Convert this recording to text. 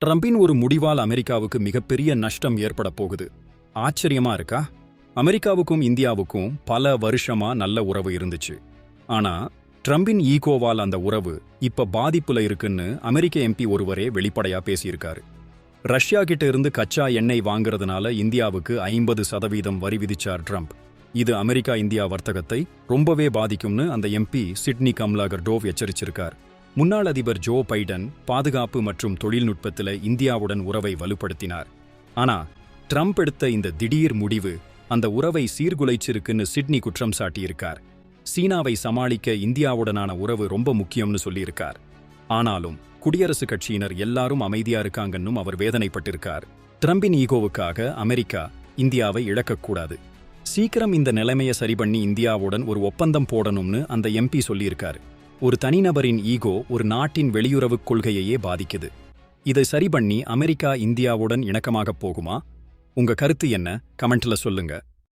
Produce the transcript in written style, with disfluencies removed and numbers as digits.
ட்ரம்பின் ஒரு முடிவால் அமெரிக்காவுக்கு மிகப்பெரிய நஷ்டம் ஏற்பட போகுது. ஆச்சரியமா இருக்கா? அமெரிக்காவுக்கும் இந்தியாவுக்கும் பல வருஷமா நல்ல உறவு இருந்துச்சு. ஆனா ட்ரம்பின் ஈகோவால் அந்த உறவு இப்ப பாதிப்புல இருக்குன்னு அமெரிக்க எம்பி ஒருவரே வெளிப்படையா பேசியிருக்காரு. ரஷ்யா கிட்ட இருந்து கச்சா எண்ணெய் வாங்குறதுனால இந்தியாவுக்கு 50% வரி விதிச்சார் ட்ரம்ப். இது அமெரிக்கா இந்தியா வர்த்தகத்தை ரொம்பவே பாதிக்கும்னு அந்த எம்பி சிட்னி கம்லாகர்டோவ் எச்சரிச்சிருக்கார். முன்னாள் அதிபர் ஜோ பைடன் பாதுகாப்பு மற்றும் தொழில்நுட்பத்தில் இந்தியாவுடன் உறவை வலுப்படுத்தினார். ஆனா ட்ரம்ப் எடுத்த இந்த திடீர் முடிவு அந்த உறவை சீர்குலைச்சிருக்குன்னு சிட்னி குற்றம் சாட்டியிருக்கார். சீனாவை சமாளிக்க இந்தியாவுடனான உறவு ரொம்ப முக்கியம்னு சொல்லியிருக்கார். ஆனாலும் குடியரசுக் கட்சியினர் எல்லாரும் அமைதியா இருக்காங்கன்னும் அவர் வேதனைப்பட்டிருக்கார். ட்ரம்பின் ஈகோவுக்காக அமெரிக்கா இந்தியாவை இழக்கக்கூடாது. சீக்கிரம் இந்த நிலைமையை சரி பண்ணி இந்தியாவுடன் ஒரு ஒப்பந்தம் போடணும்னு அந்த எம்பி சொல்லியிருக்காரு. ஒரு தனிநபரின் ஈகோ ஒரு நாட்டின் வெளியுறவுக் கொள்கையையே பாதிக்குது. இதை சரி பண்ணி அமெரிக்கா இந்தியாவுடன் இணக்கமாகப் போகுமா? உங்க கருத்து என்ன? கமெண்ட்ல சொல்லுங்க.